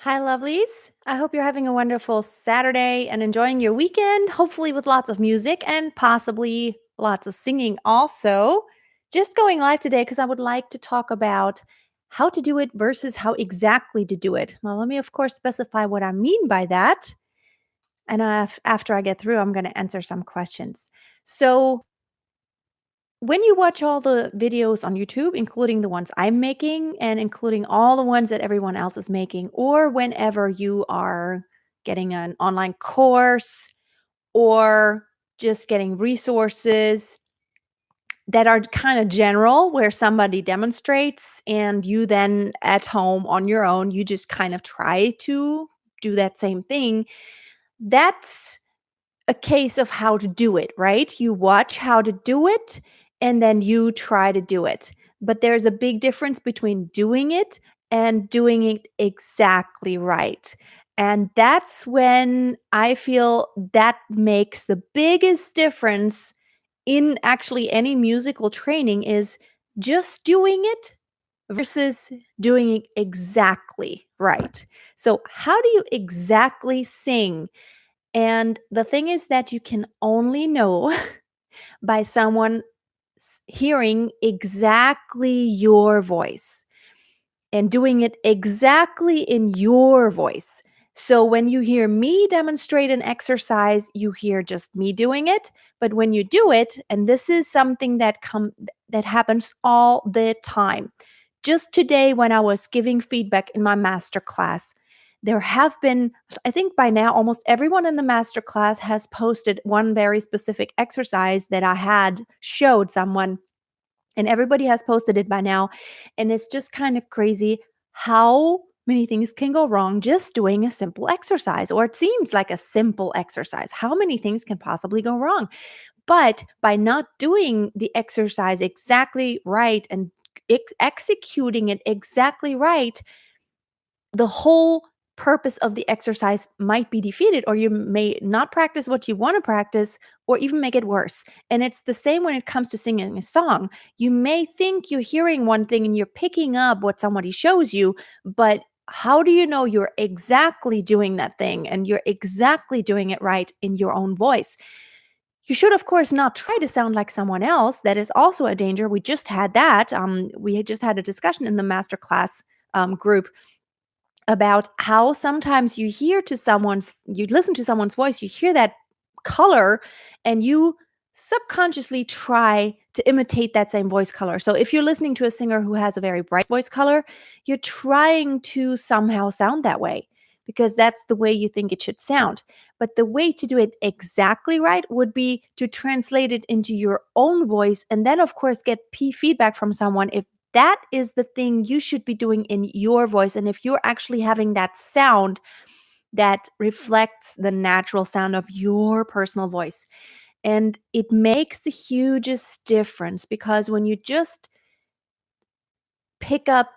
Hi, lovelies. I hope you're having a wonderful Saturday and enjoying your weekend, hopefully, with lots of music and possibly lots of singing also. Just going live today because I would like to talk about how to do it versus how exactly to do it. Well, let me, of course, specify what I mean by that. And after I get through, I'm going to answer some questions. So, when you watch all the videos on YouTube, including the ones I'm making and including all the ones that everyone else is making, or whenever you are getting an online course or just getting resources that are kind of general, where somebody demonstrates and you then at home on your own, you just kind of try to do that same thing. That's a case of how to do it, right? You watch how to do it and then you try to do it. But there's a big difference between doing it and doing it exactly right. And that's when I feel that makes the biggest difference in actually any musical training is just doing it versus doing it exactly right. So, how do you exactly sing? And the thing is that you can only know by someone hearing exactly your voice and doing it exactly in your voice. So when you hear me demonstrate an exercise, you hear just me doing it, but when you do it, and this is something that happens all the time. Just today when I was giving feedback in my master class, there have been, I think by now almost everyone in the master class has posted one very specific exercise that I had showed someone, and everybody has posted it by now. And it's just kind of crazy how many things can go wrong just doing a simple exercise, or it seems like a simple exercise. How many things can possibly go wrong? But by not doing the exercise exactly right and executing it exactly right, the whole purpose of the exercise might be defeated, or you may not practice what you want to practice, or even make it worse. And it's the same when it comes to singing a song. You may think you're hearing one thing and you're picking up what somebody shows you, but how do you know you're exactly doing that thing and you're exactly doing it right in your own voice? You should, of course, not try to sound like someone else. That is also a danger. We just had that. We had just had a discussion in the masterclass group about how sometimes you listen to someone's voice, you hear that color, and you subconsciously try to imitate that same voice color. So if you're listening to a singer who has a very bright voice color, you're trying to somehow sound that way because that's the way you think it should sound. But the way to do it exactly right would be to translate it into your own voice and then, of course, get feedback from someone if that is the thing you should be doing in your voice. And if you're actually having that sound that reflects the natural sound of your personal voice. And it makes the hugest difference because when you just pick up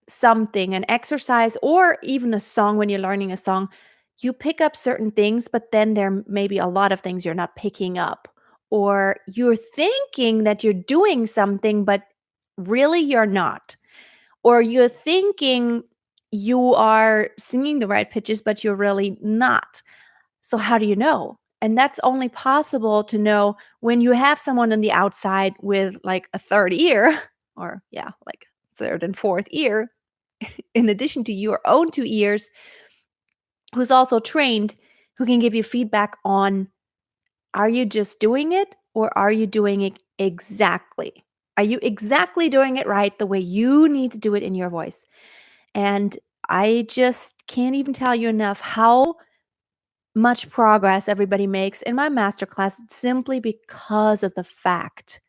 something, an exercise, or even a song, when you're learning a song, you pick up certain things, but then there may be a lot of things you're not picking up. Or you're thinking that you're doing something, but really you're not. Or you're thinking you are singing the right pitches, but you're really not. So, how do you know? And that's only possible to know when you have someone on the outside with like a third ear, or yeah, like third and fourth ear, in addition to your own two ears, who's also trained, who can give you feedback on, are you just doing it or are you doing it exactly? Are you exactly doing it right the way you need to do it in your voice? And I just can't even tell you enough how much progress everybody makes in my masterclass simply because of the fact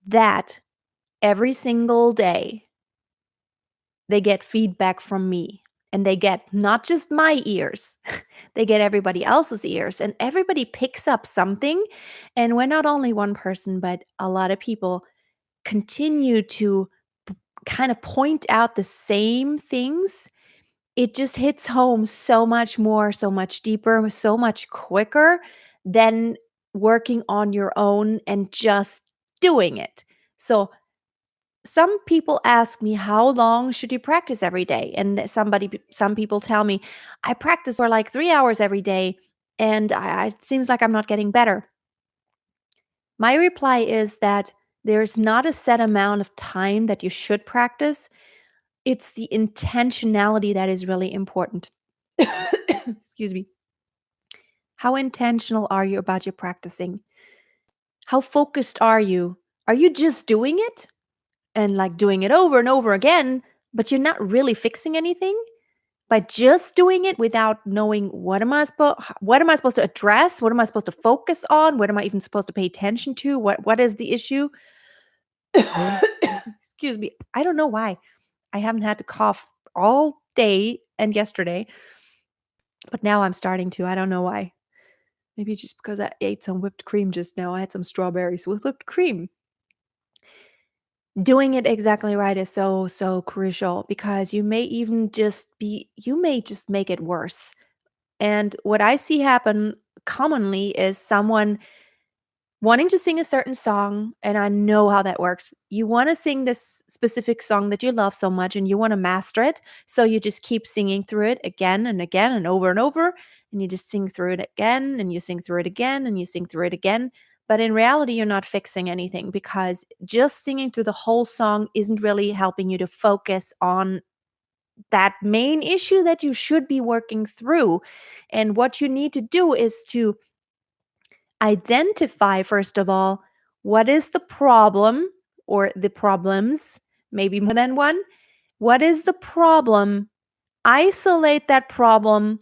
that every single day they get feedback from me, and they get not just my ears, they get everybody else's ears, and everybody picks up something. And when not only one person, but a lot of people continue to kind of point out the same things, it just hits home so much more, so much deeper, so much quicker than working on your own and just doing it. So some people ask me, how long should you practice every day? And some people tell me, I practice for like 3 hours every day, and it seems like I'm not getting better. My reply is that there's not a set amount of time that you should practice. It's the intentionality that is really important. Excuse me. How intentional are you about your practicing? How focused are you? Are you just doing it and like doing it over and over again, but you're not really fixing anything by just doing it without knowing what am I supposed to address? What am I supposed to focus on? What am I even supposed to pay attention to? What is the issue? Excuse me. I don't know why. I haven't had to cough all day and yesterday, but now I'm starting to. I don't know why. Maybe just because I ate some whipped cream just now. I had some strawberries with whipped cream. Doing it exactly right is so, so crucial because you may just make it worse. And what I see happen commonly is someone wanting to sing a certain song, and I know how that works. You want to sing this specific song that you love so much and you want to master it. So you just keep singing through it again and again and over. And you just sing through it again and you sing through it again and you sing through it again. But in reality, you're not fixing anything because just singing through the whole song isn't really helping you to focus on that main issue that you should be working through. And what you need to do is to identify, first of all, what is the problem or the problems, maybe more than one. What is the problem? Isolate that problem,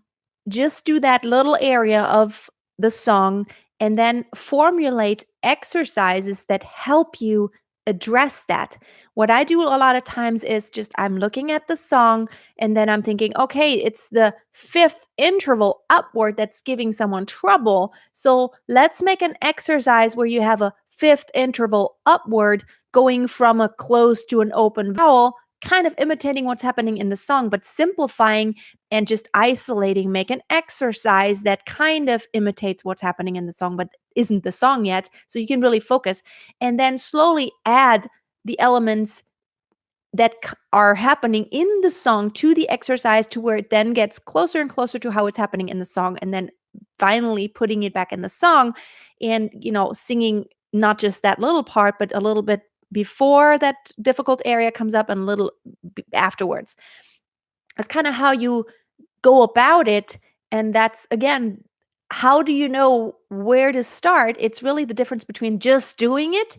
just do that little area of the song, and then formulate exercises that help you address that. What I do a lot of times is just I'm looking at the song and then I'm thinking, okay, it's the fifth interval upward that's giving someone trouble. So let's make an exercise where you have a fifth interval upward going from a closed to an open vowel, kind of imitating what's happening in the song, but simplifying and just isolating. Make an exercise that kind of imitates what's happening in the song, but isn't the song yet. So you can really focus and then slowly add the elements that are happening in the song to the exercise to where it then gets closer and closer to how it's happening in the song. And then finally putting it back in the song and, singing not just that little part, but a little bit before that difficult area comes up and a little afterwards. That's kind of how you go about it. And that's, again, how do you know where to start? It's really the difference between just doing it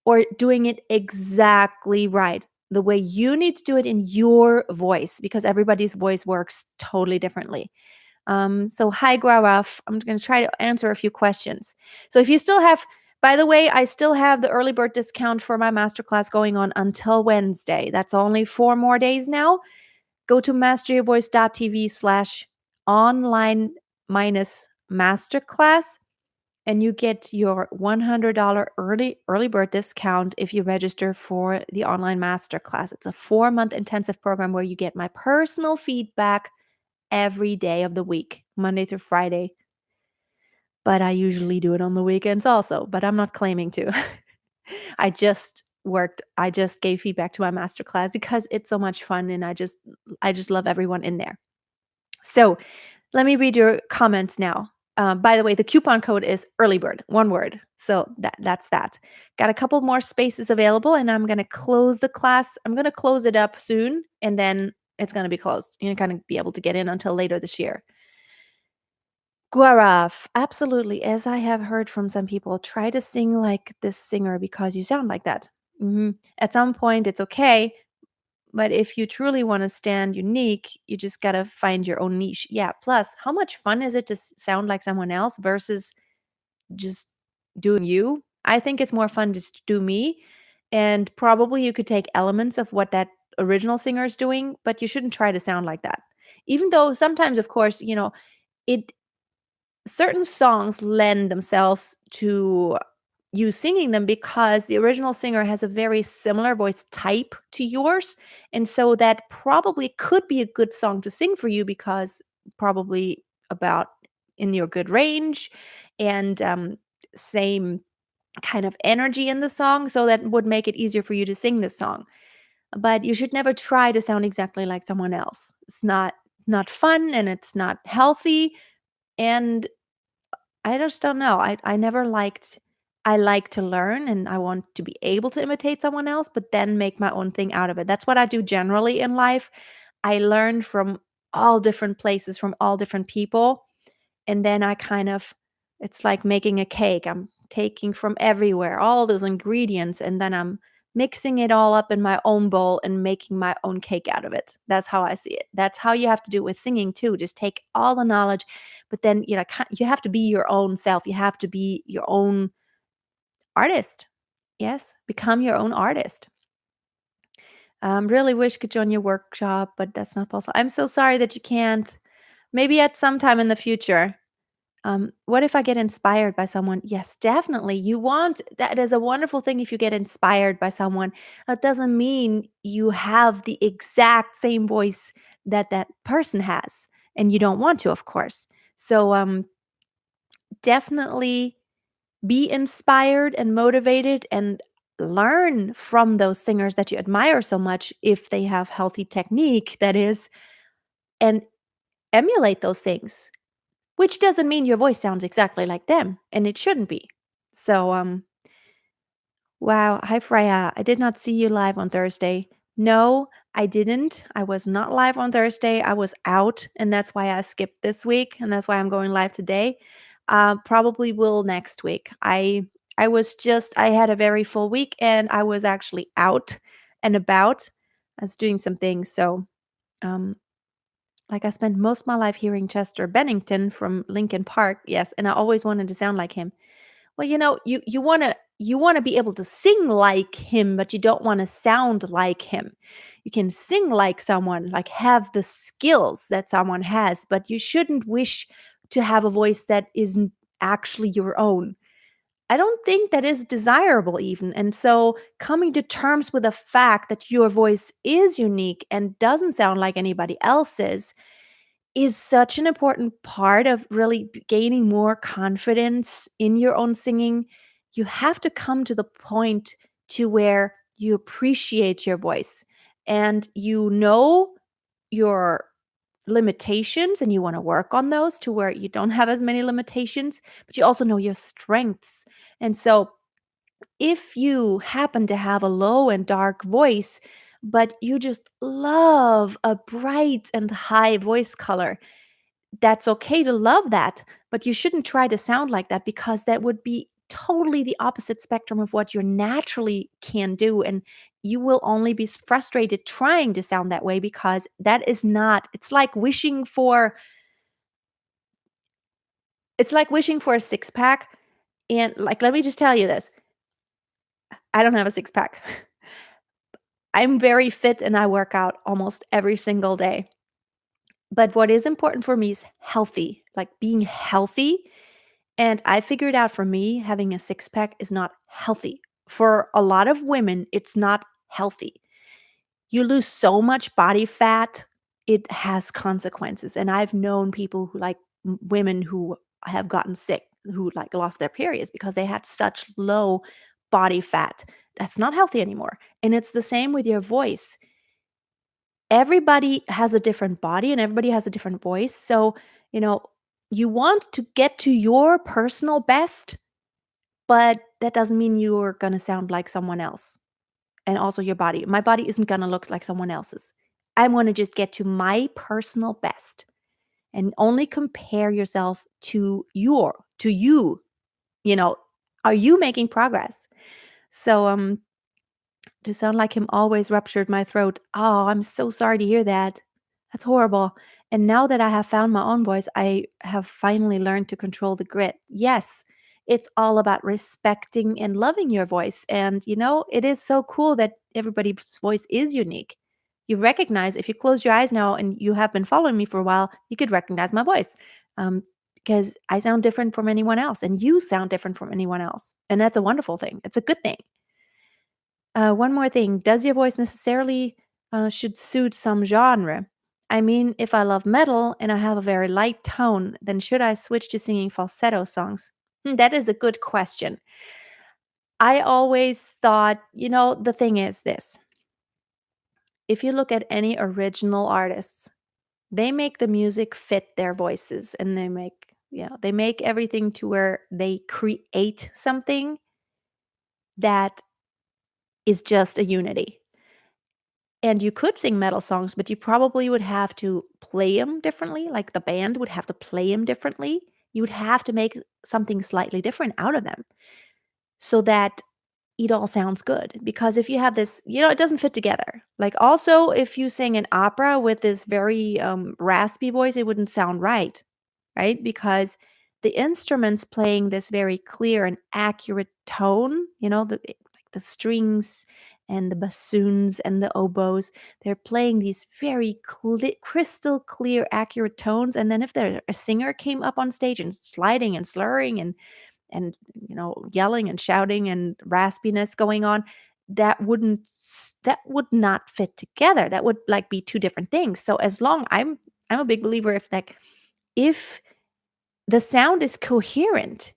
or doing it exactly right, the way you need to do it in your voice, because everybody's voice works totally differently. So hi, Guaraf. I'm going to try to answer a few questions. So if you still have, by the way, I still have the early bird discount for my masterclass going on until Wednesday. That's only 4 more days now. Go to masteryourvoice.tv/online minus masterclass and you get your $100 early bird discount if you register for the online masterclass. It's a 4-month intensive program where you get my personal feedback every day of the week, Monday through Friday. But I usually do it on the weekends also, but I'm not claiming to. I just gave feedback to my masterclass because it's so much fun and I just love everyone in there. So, let me read your comments now. By the way, the coupon code is early bird, one word. So that's that. Got a couple more spaces available, and I'm going to close the class. I'm going to close it up soon, and then it's going to be closed. You're not going to be able to get in until later this year. Guaraf, absolutely. As I have heard from some people, try to sing like this singer because you sound like that. At some point, it's okay. But if you truly want to stand unique, you just got to find your own niche. Yeah. Plus, how much fun is it to sound like someone else versus just doing you? I think it's more fun just to do me. And probably you could take elements of what that original singer is doing, but you shouldn't try to sound like that. Even though sometimes, of course, it certain songs lend themselves to you singing them because the original singer has a very similar voice type to yours. And so that probably could be a good song to sing for you because probably about in your good range and same. kind of energy in the song, so that would make it easier for you to sing this song. But you should never try to sound exactly like someone else. It's not fun and it's not healthy, and I just don't know. I never liked I like to learn and I want to be able to imitate someone else, but then make my own thing out of it. That's what I do generally in life. I learn from all different places, from all different people, and then I kind of it's like making a cake. I'm taking from everywhere, all those ingredients, and then I'm mixing it all up in my own bowl and making my own cake out of it. That's how I see it. That's how you have to do it with singing too. Just take all the knowledge, but then you have to be your own self. You have to be your own artist. Yes, become your own artist. Really wish I could join your workshop, but that's not possible. I'm so sorry that you can't. Maybe at some time in the future. What if I get inspired by someone? Yes, definitely. You want that is a wonderful thing if you get inspired by someone. That doesn't mean you have the exact same voice that that person has, and you don't want to, of course. So, definitely be inspired and motivated and learn from those singers that you admire so much if they have healthy technique, that is, and emulate those things. Which doesn't mean your voice sounds exactly like them, and it shouldn't be. So, wow. Hi, Freya. I did not see you live on Thursday. No, I didn't. I was not live on Thursday. I was out, and that's why I skipped this week, and that's why I'm going live today. Probably will next week. I had a very full week, and I was actually out and about. I was doing some things, so um, like I spent most of my life hearing Chester Bennington from Linkin Park, yes, and I always wanted to sound like him. Well, you wanna be able to sing like him, but you don't wanna sound like him. You can sing like someone, like have the skills that someone has, but you shouldn't wish to have a voice that isn't actually your own. I don't think that is desirable even. And so coming to terms with the fact that your voice is unique and doesn't sound like anybody else's is such an important part of really gaining more confidence in your own singing. You have to come to the point to where you appreciate your voice and you know your limitations and you want to work on those to where you don't have as many limitations, but you also know your strengths. And so if you happen to have a low and dark voice, but you just love a bright and high voice color, that's okay to love that, but you shouldn't try to sound like that because that would be totally the opposite spectrum of what you naturally can do. And you will only be frustrated trying to sound that way because that is not, it's like wishing for a six pack. And like, let me just tell you this, I don't have a six pack. I'm very fit and I work out almost every single day. But what is important for me is healthy, like being healthy. And I figured out for me, having a six pack is not healthy. For a lot of women, it's not healthy. You lose so much body fat, it has consequences. And I've known people who women who have gotten sick, who like lost their periods because they had such low body fat. That's not healthy anymore. And it's the same with your voice. Everybody has a different body and everybody has a different voice. So, you know, you want to get to your personal best, but that doesn't mean you're gonna sound like someone else. And also your body. My body isn't gonna look like someone else's. I wanna just get to my personal best and only compare yourself to you, you know, are you making progress? So, to sound like him always ruptured my throat. Oh, I'm so sorry to hear that. That's horrible. And now that I have found my own voice, I have finally learned to control the grit. Yes, it's all about respecting and loving your voice. And, it is so cool that everybody's voice is unique. You recognize, if you close your eyes now and you have been following me for a while, you could recognize my voice. Because I sound different from anyone else, and you sound different from anyone else. And that's a wonderful thing. It's a good thing. One more thing. Does your voice necessarily should suit some genre? I mean, if I love metal and I have a very light tone, then should I switch to singing falsetto songs? That is a good question. I always thought, the thing is this. If you look at any original artists, they make the music fit their voices and they make everything to where they create something that is just a unity. And you could sing metal songs, but you probably would have to play them differently, like the band would have to play them differently. You would have to make something slightly different out of them so that it all sounds good, because if you have this, it doesn't fit together. Like, also, if you sing an opera with this very, raspy voice, it wouldn't sound right? Because the instruments playing this very clear and accurate tone, like the strings and the bassoons and the oboes, they're playing these very crystal clear, accurate tones, and then if a singer came up on stage and sliding and slurring and yelling and shouting and raspiness going on, that would not fit together. That would like be two different things. So as long I'm a big believer, if the sound is coherent,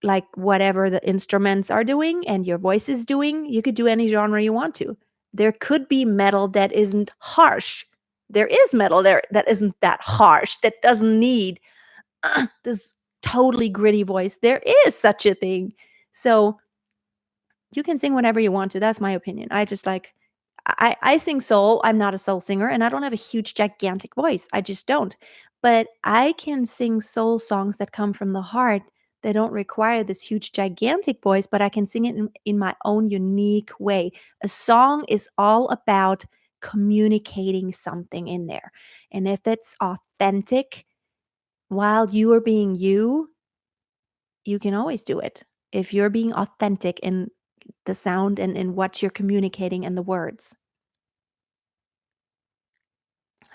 like whatever the instruments are doing and your voice is doing, you could do any genre you want to. There could be metal that isn't harsh. There is metal there that isn't that harsh, that doesn't need this totally gritty voice. There is such a thing. So you can sing whatever you want to. That's my opinion. I sing soul. I'm not a soul singer and I don't have a huge gigantic voice. I just don't. But I can sing soul songs that come from the heart. They don't require this huge gigantic voice, but I can sing it in my own unique way. A song is all about communicating something in there. And if it's authentic while you are being you, you can always do it. If you're being authentic in the sound and in what you're communicating and the words.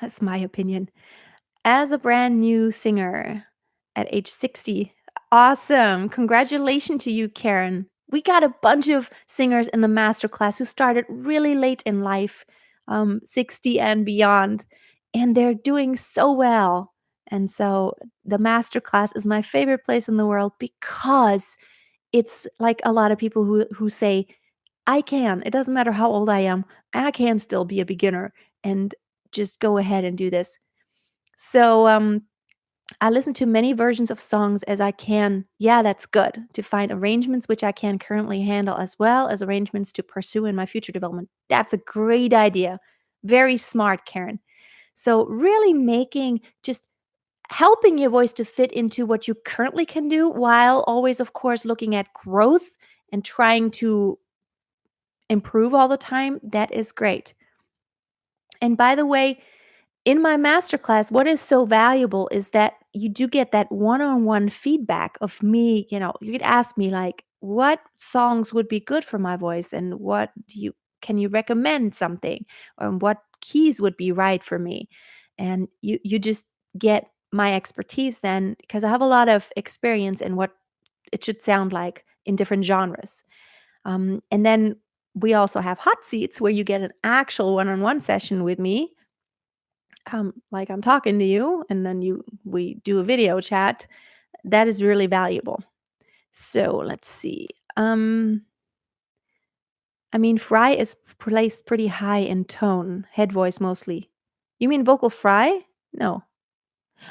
That's my opinion. As a brand new singer at age 60, awesome. Congratulations to you, Karen. We got a bunch of singers in the master class who started really late in life, 60 and beyond, and they're doing so well. And so the master class is my favorite place in the world because it's like a lot of people who say, I can. It doesn't matter how old I am. I can still be a beginner and just go ahead and do this. So I listen to many versions of songs as I can. Yeah, that's good to find arrangements which I can currently handle, as well as arrangements to pursue in my future development. That's a great idea. Very smart, Karen. So, really making just helping your voice to fit into what you currently can do, while always, of course, looking at growth and trying to improve all the time. That is great. And by the way, in my masterclass, what is so valuable is that you do get that one-on-one feedback of me. You could ask me like, what songs would be good for my voice, and what can you recommend something, or what keys would be right for me? And you just get my expertise then, because I have a lot of experience in what it should sound like in different genres. And then we also have hot seats where you get an actual one-on-one session with me, like I'm talking to you, and then we do a video chat. That is really valuable. So let's see. I mean, fry is placed pretty high in tone, head voice mostly. You mean vocal fry? No.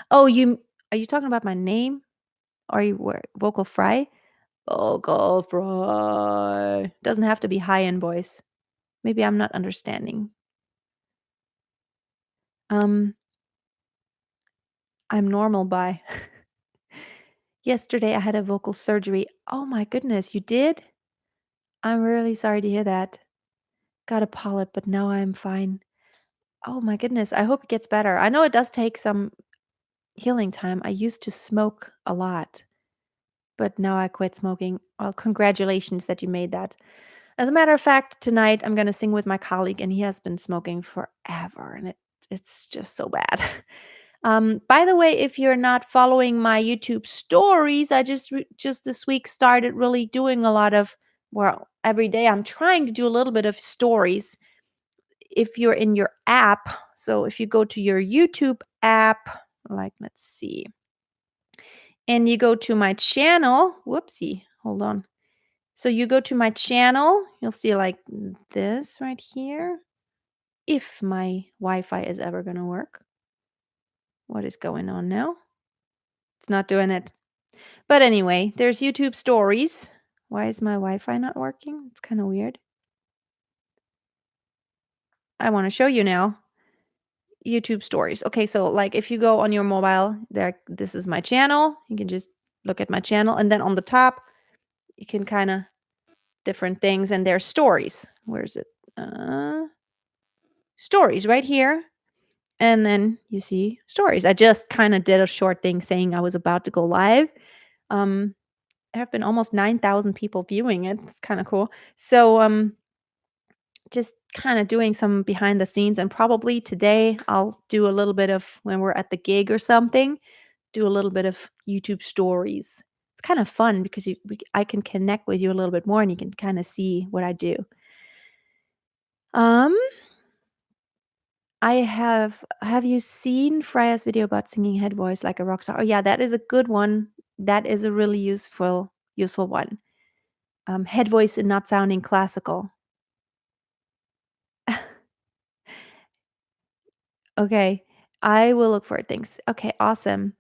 Oh, are you talking about my name? Or you were vocal fry? Vocal fry doesn't have to be high in voice. Maybe I'm not understanding. Um, I'm normal by. Yesterday I had a vocal surgery. Oh my goodness, you did? I'm really sorry to hear that. Got a polyp, but now I'm fine. Oh my goodness, I hope it gets better. I know it does take some healing time. I used to smoke a lot, but now I quit smoking. Well, congratulations that you made that. As a matter of fact, tonight I'm going to sing with my colleague, and he has been smoking forever, and it's just so bad. By the way, if you're not following my YouTube stories, I just this week started really doing a lot of, well, every day I'm trying to do a little bit of stories. If you're in your app, so if you go to your YouTube app, like let's see, and you go to my channel, whoopsie, hold on. So you go to my channel, you'll see like this right here. If my Wi-Fi is ever going to work. What is going on now? It's not doing it. But anyway, there's YouTube stories. Why is my Wi-Fi not working? It's kind of weird. I want to show you now. YouTube stories. Okay, so like if you go on your mobile, there this is my channel. You can just look at my channel and then on the top you can kind of different things and there's stories. Where's it? Stories right here. And then you see stories. I just kind of did a short thing saying I was about to go live. Um there have been almost 9,000 people viewing it. It's kind of cool. So just kind of doing some behind the scenes and probably today I'll do a little bit of when we're at the gig or something, do a little bit of YouTube stories. It's kind of fun because I can connect with you a little bit more and you can kind of see what I do. Um have you seen Freya's video about singing head voice like a rock star? Oh yeah, that is a good one. That is a really useful one. Head voice and not sounding classical. Okay, I will look for it. Thanks. Okay, awesome.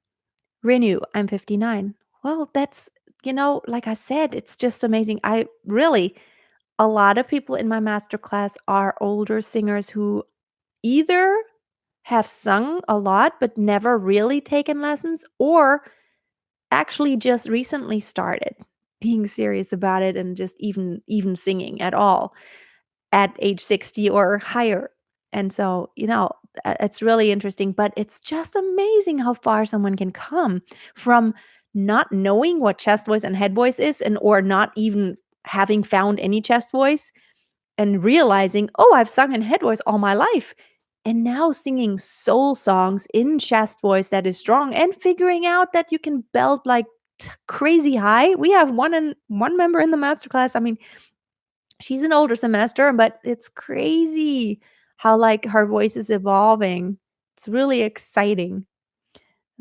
Renew, I'm 59. Well, that's, like I said, it's just amazing. A lot of people in my master class are older singers who either have sung a lot but never really taken lessons or actually just recently started being serious about it and just even singing at all at age 60 or higher. And so, it's really interesting, but it's just amazing how far someone can come from not knowing what chest voice and head voice is and or not even having found any chest voice and realizing, "Oh, I've sung in head voice all my life." And now singing soul songs in chest voice that is strong and figuring out that you can belt like crazy high. We have one member in the masterclass. I mean, she's an older semester, but it's crazy how, like, her voice is evolving. It's really exciting.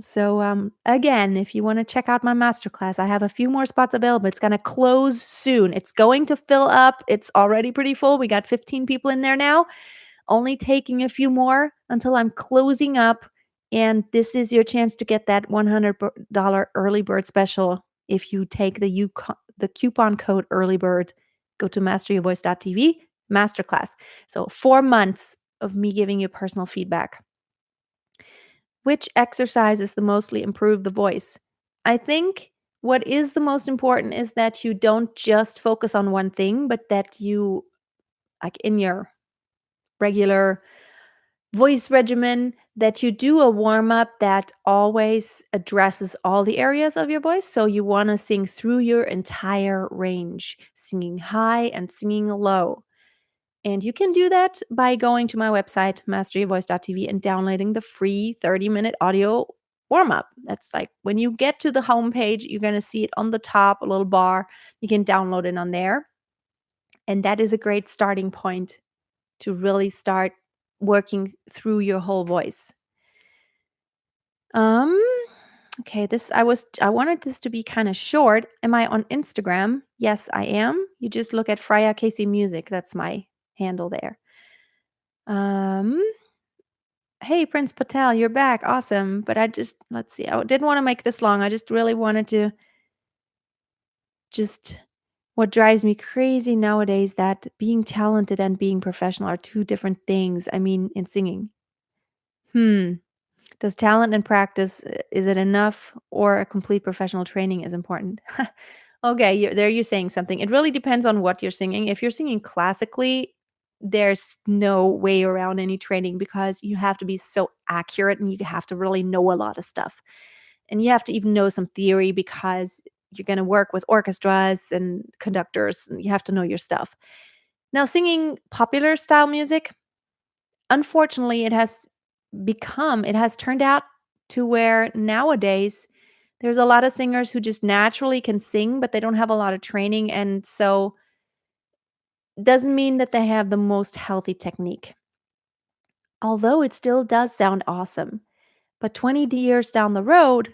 So, again, if you wanna check out my masterclass, I have a few more spots available. It's gonna close soon. It's going to fill up. It's already pretty full. We got 15 people in there now, only taking a few more until I'm closing up, and this is your chance to get that $100 early bird special if you take the coupon code early bird. Go to masteryourvoice.tv, masterclass. So 4 months of me giving you personal feedback. Which exercises the mostly improve the voice? I think what is the most important is that you don't just focus on one thing, but that you, like in your regular voice regimen, that you do a warm up that always addresses all the areas of your voice. So you want to sing through your entire range, singing high and singing low. And you can do that by going to my website, masteryourvoice.tv, and downloading the free 30-minute audio warm up. That's like when you get to the homepage, you're going to see it on the top, a little bar. You can download it on there. And that is a great starting point to really start working through your whole voice. Um okay, I wanted this to be kind of short. Am I on Instagram? Yes, I am. You just look at Freya Casey Music. That's my handle there. Um Hey, Prince Patel, you're back. Awesome. But let's see. I didn't want to make this long. I just really wanted to just what drives me crazy nowadays that being talented and being professional are two different things. I mean, in singing. Hmm. Does talent and practice, is it enough or a complete professional training is important? Okay, you're saying something. It really depends on what you're singing. If you're singing classically, there's no way around any training because you have to be so accurate and you have to really know a lot of stuff. And you have to even know some theory because you're going to work with orchestras and conductors and you have to know your stuff. Now, singing popular style music, unfortunately, it has turned out to where nowadays there's a lot of singers who just naturally can sing, but they don't have a lot of training, and so doesn't mean that they have the most healthy technique. Although it still does sound awesome. But 20 years down the road,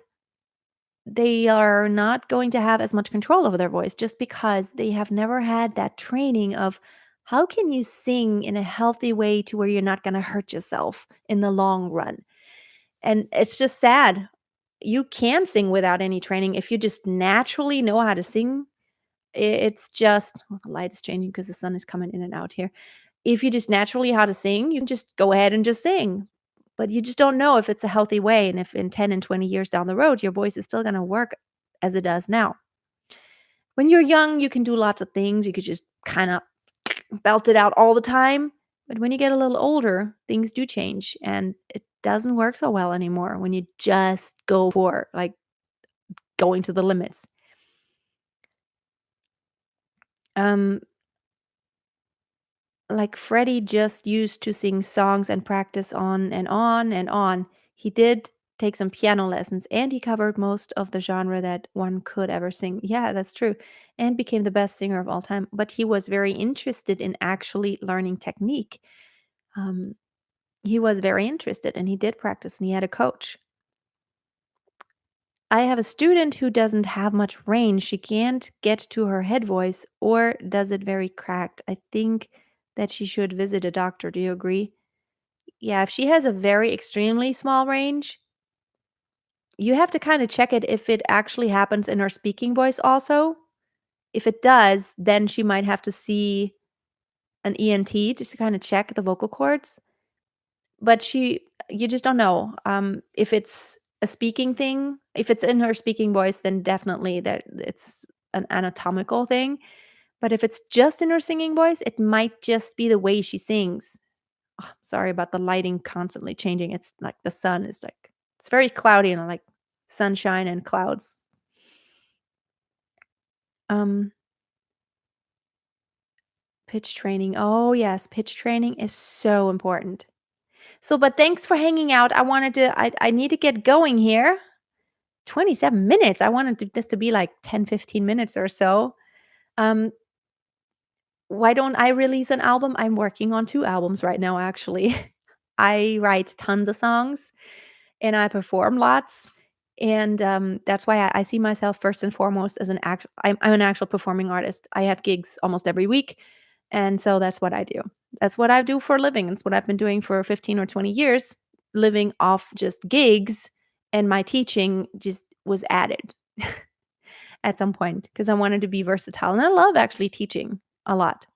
they are not going to have as much control over their voice just because they have never had that training of how can you sing in a healthy way to where you're not going to hurt yourself in the long run. And it's just sad. You can sing without any training if you just naturally know how to sing. It's just, well, the light is changing because the sun is coming in and out here. If you just naturally how to sing, you can just go ahead and just sing. But you just don't know if it's a healthy way and if in 10 and 20 years down the road, your voice is still going to work as it does now. When you're young, you can do lots of things. You could just kind of belt it out all the time. But when you get a little older, things do change and it doesn't work so well anymore when you just go for like going to the limits. Um, like Freddie just used to sing songs and practice on and on and on. He did take some piano lessons and he covered most of the genre that one could ever sing. Yeah, that's true. And became the best singer of all time. But he was very interested in actually learning technique. Um, he was very interested and he did practice and he had a coach. I have a student who doesn't have much range. She can't get to her head voice or does it very cracked. I think that she should visit a doctor. Do you agree? Yeah, if she has a very extremely small range, you have to kind of check it if it actually happens in her speaking voice also. If it does, then she might have to see an ENT just to kind of check the vocal cords. But you just don't know. If it's a speaking thing, if it's in her speaking voice, then definitely that it's an anatomical thing. But if it's just in her singing voice, it might just be the way she sings. Oh, sorry about the lighting constantly changing. It's like the sun is like it's very cloudy and like sunshine and clouds. Um, Pitch training. Oh yes, pitch training is so important. So, but thanks for hanging out. I need to get going here. 27 minutes. I wanted this to be like 10, 15 minutes or so. Um, why don't I release an album? I'm working on 2 albums right now, actually. I write tons of songs and I perform lots. And that's why I see myself first and foremost as I'm an actual performing artist. I have gigs almost every week. And so that's what I do. That's what I do for a living. It's what I've been doing for 15 or 20 years, living off just gigs. And my teaching just was added at some point because I wanted to be versatile. And I love actually teaching a lot.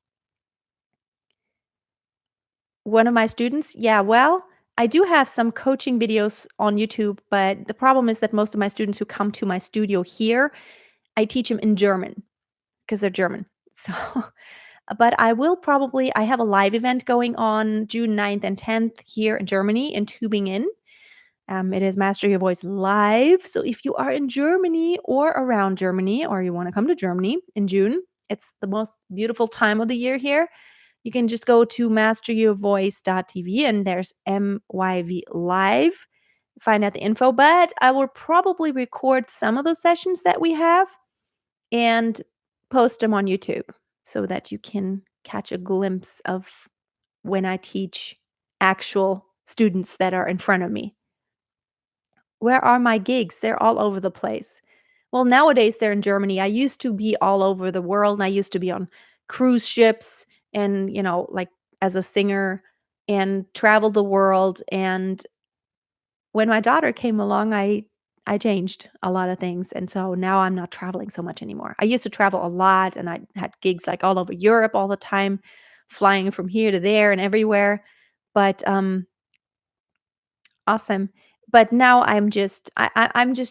One of my students, yeah, well, I do have some coaching videos on YouTube, but the problem is that most of my students who come to my studio here, I teach them in German because they're German. So, but I have a live event going on June 9th and 10th here in Germany in Tübingen. It is Master Your Voice Live. So if you are in Germany or around Germany, or you want to come to Germany in June, it's the most beautiful time of the year here. You can just go to masteryourvoice.tv and there's MYV Live. Find out the info, but I will probably record some of those sessions that we have and post them on YouTube so that you can catch a glimpse of when I teach actual students that are in front of me. Where are my gigs? They're all over the place. Well, nowadays they're in Germany. I used to be all over the world. And I used to be on cruise ships and, like as a singer and travel the world. And when my daughter came along, I changed a lot of things. And so now I'm not traveling so much anymore. I used to travel a lot and I had gigs like all over Europe all the time, flying from here to there and everywhere. But awesome. But now I'm just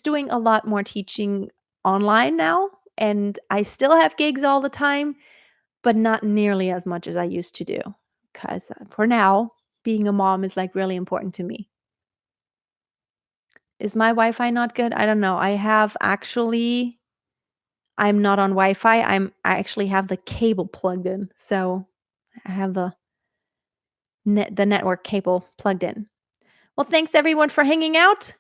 doing a lot more teaching online now, and I still have gigs all the time, but not nearly as much as I used to do. Because for now, being a mom is like really important to me. Is my Wi-Fi not good? I don't know. I'm not on Wi-Fi. I actually have the cable plugged in. So I have the network cable plugged in. Well, thanks everyone for hanging out.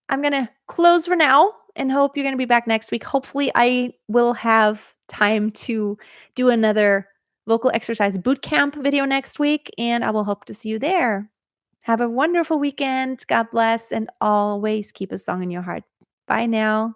I'm going to close for now and hope you're going to be back next week. Hopefully, I will have time to do another vocal exercise boot camp video next week, and I will hope to see you there. Have a wonderful weekend. God bless, and always keep a song in your heart. Bye now.